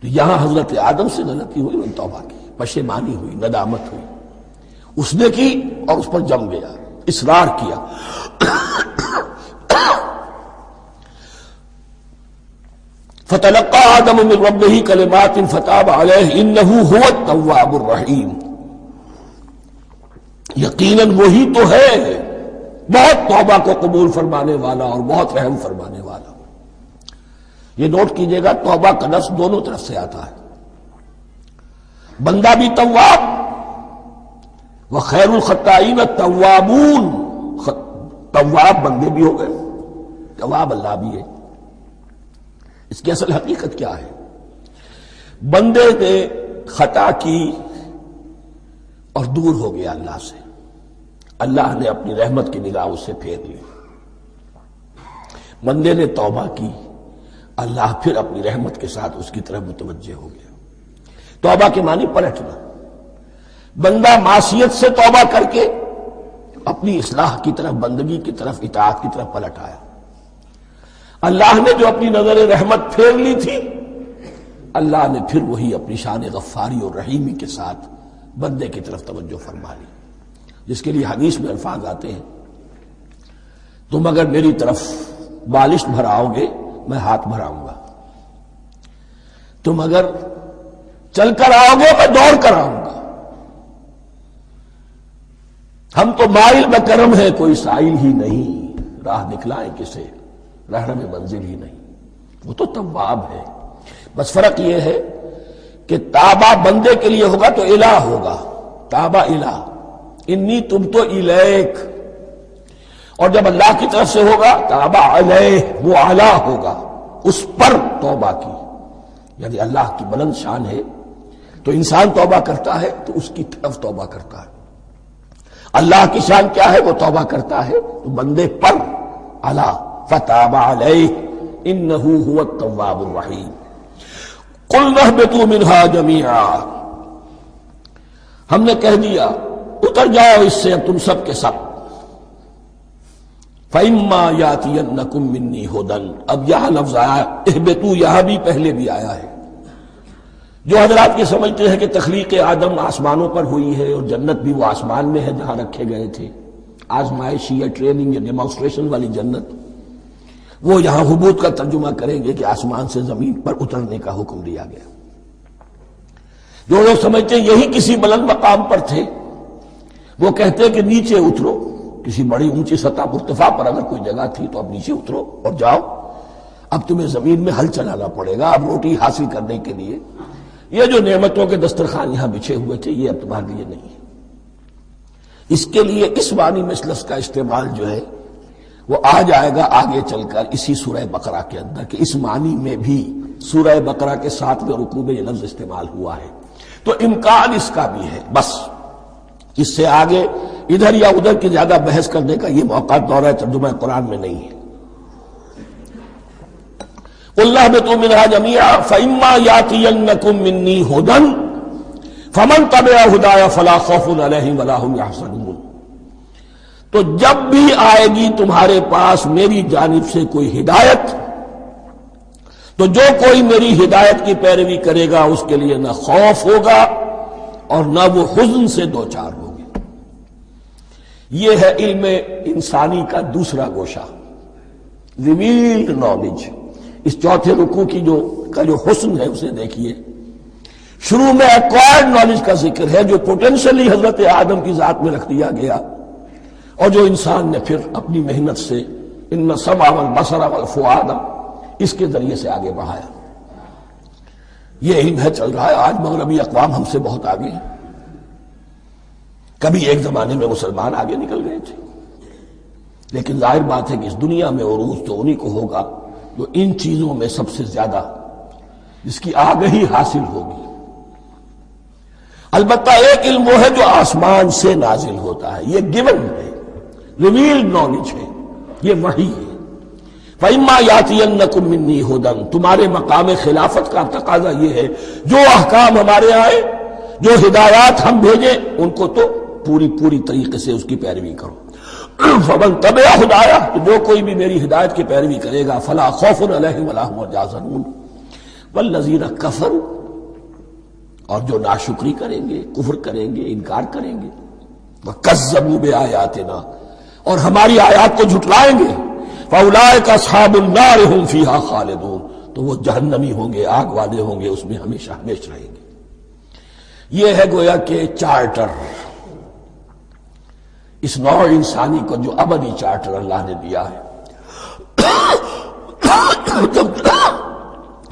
تو یہاں حضرت آدم سے غلطی ہوئی، انہوں نے توبہ کی، پشیمانی ہوئی، ندامت ہوئی، اس نے کی اور اس پر جم گیا، اصرار کیا۔ فتلقى آدم من ربه كلمات فتاب عليه انه هو التواب الرحیم، یقیناً وہی تو ہے بہت توبہ کو قبول فرمانے والا اور بہت رحم فرمانے والا۔ یہ نوٹ کیجئے گا، توبہ کا لفظ دونوں طرف سے آتا ہے، بندہ بھی تواب، وخیر الخطائین التوابون، تواب بندے بھی ہو گئے، تواب اللہ بھی ہے۔ اس کی اصل حقیقت کیا ہے؟ بندے نے خطا کی اور دور ہو گیا اللہ سے، اللہ نے اپنی رحمت کی نگاہ اس سے پھیر لی۔ بندے نے توبہ کی، اللہ پھر اپنی رحمت کے ساتھ اس کی طرف متوجہ ہو گیا۔ توبہ کے معنی پلٹنا، بندہ معصیت سے توبہ کر کے اپنی اصلاح کی طرف، بندگی کی طرف، اطاعت کی طرف پلٹ آیا۔ اللہ نے جو اپنی نظر رحمت پھیر لی تھی، اللہ نے پھر وہی اپنی شان غفاری اور رحیمی کے ساتھ بندے کی طرف توجہ فرما لی، جس کے لیے حدیث میں الفاظ آتے ہیں، تم اگر میری طرف بالشت بھراؤ گے میں ہاتھ بھراؤں گا، تم اگر چل کر آؤ گے میں دوڑ کر آؤں گا، ہم تو مائل بکرم ہے کوئی سائل ہی نہیں، راہ دکھلائیں کسے رہنم منزل ہی نہیں، وہ تو تواب ہے۔ بس فرق یہ ہے کہ تابہ بندے کے لیے ہوگا تو الہ ہوگا، تابہ الہ، انی تم تو الیک، اور جب اللہ کی طرف سے ہوگا تابہ علیہ، وہ اعلیٰ ہوگا، اس پر توبہ کی، یعنی اللہ کی بلند شان ہے تو انسان توبہ کرتا ہے تو اس کی طرف توبہ کرتا ہے، اللہ کی شان کیا ہے، وہ توبہ کرتا ہے تو بندے پر اعلیٰ، فتاب علیہ انہ هو التواب الرحیم۔ قلنا اہبطوا منها جميعا، ہم نے کہہ دیا اتر جاؤ اس سے اب تم سب کے سب، فَإِمَّا يَأْتِيَنَّكُم مِّنِّي هُدًى، اب یہاں لفظ آیا، اہبطوا یہاں بھی پہلے بھی آیا ہے۔ جو حضرات یہ سمجھتے ہیں کہ تخلیق آدم آسمانوں پر ہوئی ہے اور جنت بھی وہ آسمان میں ہے جہاں رکھے گئے تھے، آزمائشی یا ٹریننگ یا ڈیمانسٹریشن والی جنت، وہ یہاں حبوط کا ترجمہ کریں گے کہ آسمان سے زمین پر اترنے کا حکم دیا گیا۔ جو لوگ سمجھتے ہیں یہی کسی بلند مقام پر تھے، وہ کہتے ہیں کہ نیچے اترو، کسی بڑی اونچی سطح مرتفع پر اگر کوئی جگہ تھی تو اب نیچے اترو اور جاؤ، اب تمہیں زمین میں ہل چلانا پڑے گا اب روٹی حاصل کرنے کے لیے، یہ جو نعمتوں کے دسترخوان یہاں بچھے ہوئے تھے یہ اب تمہارے لیے نہیں ہے۔ اس کے لیے اس معنی میں اس لفظ کا استعمال جو ہے وہ آ جائے گا آگے چل کر اسی سورہ بقرہ کے اندر، کہ اس معنی میں بھی سورہ بقرہ کے 7ویں رکوع میں یہ لفظ استعمال ہوا ہے، تو امکان اس کا بھی ہے۔ بس اس سے آگے ادھر یا ادھر کی زیادہ بحث کرنے کا یہ موقع دورہ ترجمہ قرآن میں نہیں ہے۔ قُلْ اهْبِطُوا مِنْهَا جَمِيعًا فَإِمَّا يَأْتِيَنَّكُم مِّنِّي هُدًى فَمَن تَبِعَ هُدَايَ فَلَا خَوْفٌ عَلَيْهِمْ وَلَا هُمْ يَحْزَنُونَ، تو جب بھی آئے گی تمہارے پاس میری جانب سے کوئی ہدایت، تو جو کوئی میری ہدایت کی پیروی کرے گا اس کے لیے نہ خوف ہوگا اور نہ وہ حزن سے دوچار ہوگے۔ یہ ہے علم انسانی کا دوسرا گوشہ، ریویلڈ نالج۔ اس چوتھے رکوع کی جو حسن ہے اسے دیکھیے، شروع میں ایکوائرڈ نالج کا ذکر ہے جو پوٹینشلی حضرت آدم کی ذات میں رکھ دیا گیا، اور جو انسان نے پھر اپنی محنت سے ان السمع والبصر والفؤاد اس کے ذریعے سے آگے بڑھایا۔ یہ علم ہے چل رہا ہے، آج مغربی اقوام ہم سے بہت آگے ہیں، کبھی ایک زمانے میں مسلمان آگے نکل گئے تھے، لیکن ظاہر بات ہے کہ اس دنیا میں عروج تو انہی کو ہوگا جو ان چیزوں میں سب سے زیادہ جس کی آگہی حاصل ہوگی۔ البتہ ایک علم وہ ہے جو آسمان سے نازل ہوتا ہے، یہ گیون ہے، ریویلڈ نالج ہے، یہ وحی ہے۔ فَإِمَّا يَأْتِيَنَّكُم مِّنِّي هُدًى، تمہارے مقام خلافت کا تقاضا یہ ہے جو احکام ہمارے آئے، جو ہدایات ہم بھیجیں ان کو تو پوری طریقے سے اس کی پیروی کرو۔ فَمَن تَبِعَ هُدَايَ، تو جو کوئی بھی میری ہدایت کی پیروی کرے گا فَلَا خَوْفٌ عَلَيْهِمْ وَلَا هُمْ يَحْزَنُونَ، وَالَّذِينَ كَفَرُوا، اور جو ناشکری کریں گے، کفر کریں گے، انکار کریں گے، وَكَذَّبُوا بِآيَاتِنَا، اور ہماری آیات کو جھٹلائیں گے، فَأُولَٰئِكَ أَصْحَابُ النَّارِ هُمْ فِيهَا خَالِدُونَ، تو وہ جہنمی ہوں گے، آگ والے ہوں گے، اس میں ہمیشہ ہمیشہ رہیں گے۔ یہ ہے گویا کہ چارٹر، اس نوع انسانی کو جو ابدی چارٹر اللہ نے دیا ہے۔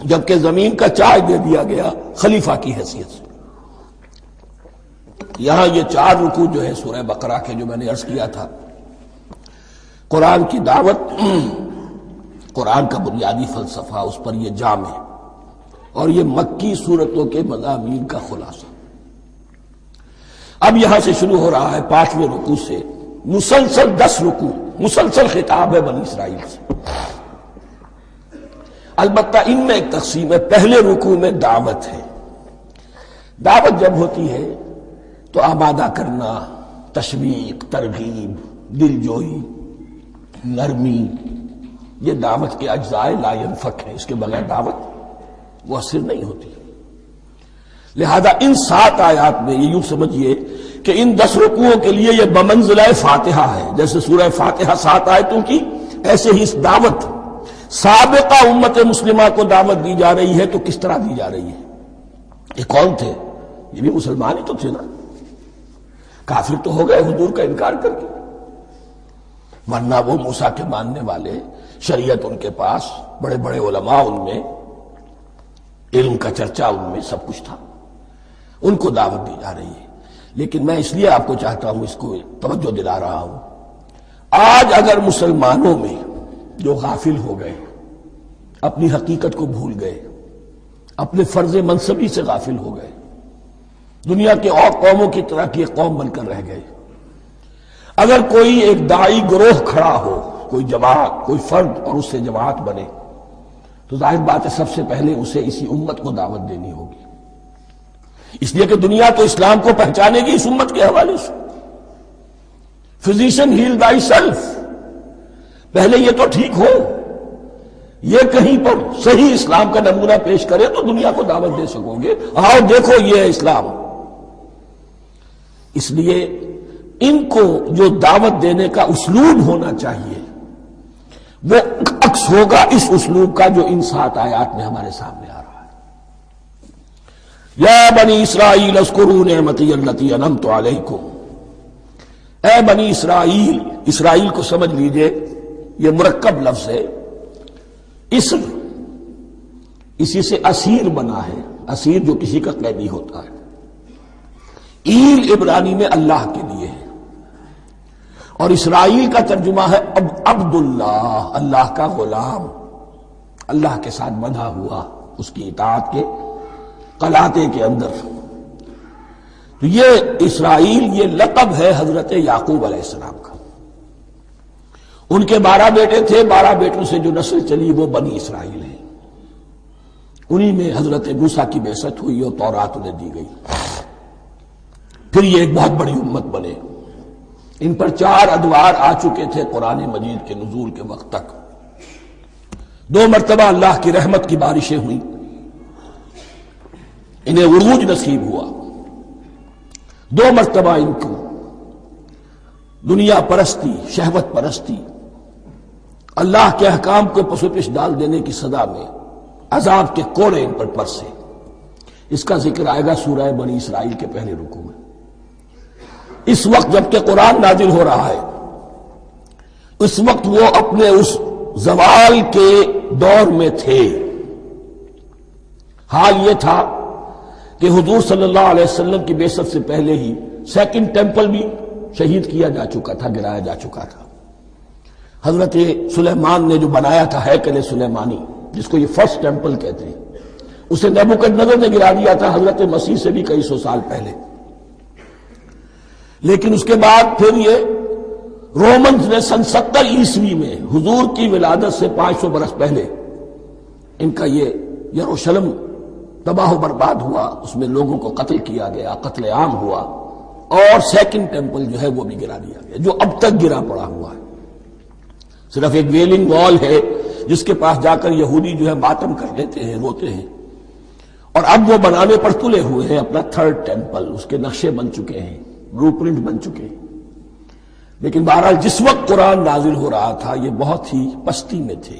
جبکہ زمین کا چارج دے دیا گیا خلیفہ کی حیثیت سے۔ یہاں یہ 4 رکوع جو ہے سورہ بقرہ کے، جو میں نے عرض کیا تھا، قرآن کی دعوت، قرآن کا بنیادی فلسفہ، اس پر یہ جام ہے، اور یہ مکی صورتوں کے مضامین کا خلاصہ۔ اب یہاں سے شروع ہو رہا ہے 5ویں رکوع سے، مسلسل 10 رکوع، مسلسل خطاب ہے بنی اسرائیل سے۔ البتہ ان میں ایک تقسیم ہے، پہلے رکوع میں دعوت ہے۔ دعوت جب ہوتی ہے تو آمادہ کرنا، تشویق، ترغیب، دل جوئی، نرمی، یہ دعوت کے اجزاء لا ينفک ہیں، اس کے بغیر دعوت مؤثر نہیں ہوتی۔ لہذا ان 7 آیات میں یہ یوں سمجھیے کہ ان 10 رکوعوں کے لیے یہ بمنزلہ فاتحہ ہے، جیسے سورہ فاتحہ 7 آیتوں کی، ایسے ہی اس دعوت سابقہ امت مسلمہ کو دعوت دی جا رہی ہے۔ تو کس طرح دی جا رہی ہے؟ یہ کون تھے؟ یہ بھی مسلمان ہی تو تھے نا، کافر تو ہو گئے حضور کا انکار کر کے، ورنہ وہ موسیٰ کے ماننے والے، شریعت ان کے پاس، بڑے بڑے علماء ان میں، علم کا چرچا ان میں، سب کچھ تھا، ان کو دعوت دی جا رہی ہے۔ لیکن میں اس لیے آپ کو چاہتا ہوں، اس کو توجہ دلا رہا ہوں، آج اگر مسلمانوں میں جو غافل ہو گئے، اپنی حقیقت کو بھول گئے، اپنے فرض منصبی سے غافل ہو گئے، دنیا کے اور قوموں کی طرح کی ایک قوم بن کر رہ گئے، اگر کوئی ایک داعی گروہ کھڑا ہو، کوئی جماعت، کوئی فرد، اور اس سے جماعت بنے، تو ظاہر بات ہے سب سے پہلے اسے اسی امت کو دعوت دینی ہوگی، اس لیے کہ دنیا تو اسلام کو پہچانے گی اس امت کے حوالے سے۔ فزیشن ہیل تھائی سیلف، پہلے یہ تو ٹھیک ہو، یہ کہیں پر صحیح اسلام کا نمونہ پیش کرے تو دنیا کو دعوت دے سکو گے، آؤ دیکھو یہ ہے اسلام۔ اس لیے ان کو جو دعوت دینے کا اسلوب ہونا چاہیے وہ عکس ہوگا اس اسلوب کا جو ان 7 آیات میں ہمارے سامنے آ رہا ہے۔ یا بنی اسرائیل اذکروا نعمتی التی انعمت علیکم، اے بنی اسرائیل، اسرائیل کو سمجھ لیجئے یہ مرکب لفظ ہے، اسم اسی سے اسیر بنا ہے، اسیر جو کسی کا قیدی ہوتا ہے، ایل عبرانی میں اللہ کے لیے ہے، اور اسرائیل کا ترجمہ ہے عبداللہ، اللہ کا غلام، اللہ کے ساتھ بندھا ہوا، اس کی اطاعت کے قلاتے کے اندر۔ تو یہ اسرائیل یہ لقب ہے حضرت یعقوب علیہ السلام کا، ان کے 12 بیٹے تھے، 12 بیٹوں سے جو نسل چلی وہ بنی اسرائیل ہے، انہی میں حضرت موسیٰ کی بعثت ہوئی اور تورات انہیں دی گئی، پھر یہ ایک بہت بڑی امت بنے۔ ان پر 4 ادوار آ چکے تھے قرآن مجید کے نزول کے وقت تک، 2 مرتبہ اللہ کی رحمت کی بارشیں ہوئیں، انہیں عروج نصیب ہوا، 2 مرتبہ ان کو دنیا پرستی، شہوت پرستی، اللہ کے احکام کو پس و پیش ڈال دینے کی سزا میں عذاب کے کوڑے ان پر برسے۔ اس کا ذکر آئے گا سورہ بنی اسرائیل کے پہلے رکوع میں۔ اس وقت جب کہ قرآن نازل ہو رہا ہے، اس وقت وہ اپنے اس زوال کے دور میں تھے۔ حال یہ تھا کہ حضور صلی اللہ علیہ وسلم کی بعثت سے پہلے ہی 2nd ٹیمپل بھی شہید کیا جا چکا تھا، گرایا جا چکا تھا۔ حضرت سلیمان نے جو بنایا تھا ہیکل سلیمانی، جس کو یہ 1st ٹیمپل کہتے ہیں، اسے نیبوکدنضر نے گرا دیا تھا حضرت مسیح سے بھی کئی سو سال پہلے۔ لیکن اس کے بعد پھر یہ رومنز نے سن 70 عیسوی میں حضور کی ولادت سے 500 برس پہلے ان کا یہ یروشلم تباہ و برباد ہوا، اس میں لوگوں کو قتل کیا گیا، قتل عام ہوا، اور 2nd ٹیمپل جو ہے وہ بھی گرا دیا گیا، جو اب تک گرا پڑا ہوا ہے۔ صرف ایک ویلنگ وال ہے جس کے پاس جا کر یہودی جو ہے ماتم کر لیتے ہیں، روتے ہیں، اور اب وہ بنانے پر تلے ہوئے ہیں اپنا 3rd ٹیمپل، اس کے نقشے بن چکے ہیں، بلو پرنٹ بن چکے ہیں۔ لیکن بہرحال جس وقت قرآن نازل ہو رہا تھا یہ بہت ہی پستی میں تھے۔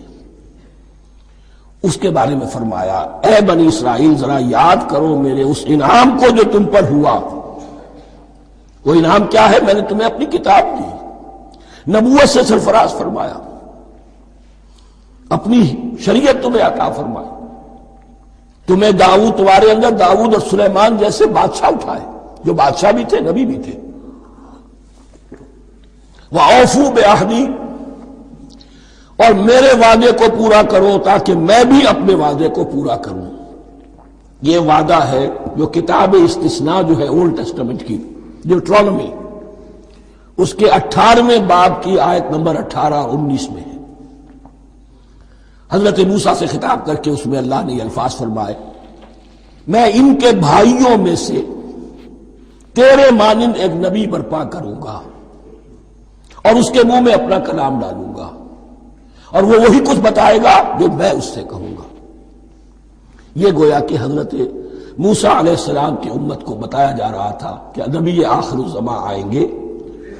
اس کے بارے میں فرمایا، اے بنی اسرائیل ذرا یاد کرو میرے اس انعام کو جو تم پر ہوا۔ وہ انعام کیا ہے؟ میں نے تمہیں اپنی کتاب دی، نبوت سے سرفراز فرمایا، اپنی شریعت تمہیں عطا فرمائی، تمہیں داؤد، تمہارے اندر داؤد اور سلیمان جیسے بادشاہ اٹھائے جو بادشاہ بھی تھے، نبی بھی تھے۔ وَأَوْفُوا بِعَهْدِي، اور میرے وعدے کو پورا کرو تاکہ میں بھی اپنے وعدے کو پورا کروں۔ یہ وعدہ ہے جو کتاب استثناء جو ہے اولڈ ٹیسٹمنٹ کی، ڈیوٹرانومی، اس کے 18ویں باب کی آیت نمبر 18 اور 19 میں ہے۔ حضرت موسیٰ سے خطاب کر کے اس میں اللہ نے یہ الفاظ فرمائے، میں ان کے بھائیوں میں سے تیرے مانند ایک نبی برپا کروں گا اور اس کے منہ میں اپنا کلام ڈالوں گا اور وہ وہی کچھ بتائے گا جو میں اس سے کہوں گا۔ یہ گویا کہ حضرت موسیٰ علیہ السلام کی امت کو بتایا جا رہا تھا کہ نبی آخر الزماں آئیں گے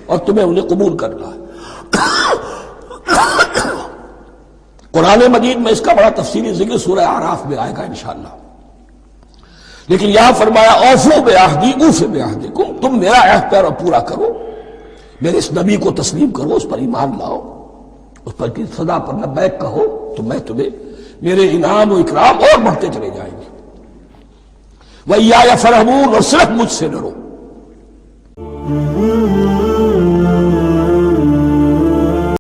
اور تمہیں انہیں قبول کرنا ہے۔ قرآن مجید میں اس کا بڑا تفصیلی ذکر سورہ اعراف میں آئے گا انشاءاللہ، لیکن یہاں فرمایا اوفوا بعہدی اوف بعہدکم، تم میرا عہد پیرا پورا کرو، میرے اس نبی کو تسلیم کرو، اس پر ایمان لاؤ، اس پر کی صدا پر لبیک کہو، تو میں تمہیں میرے انعام و اکرام اور بڑھتے چلے جائیں گے۔ وَإِيَّايَ فَارْهَبُونِ، اور صرف مجھ سے ڈرو۔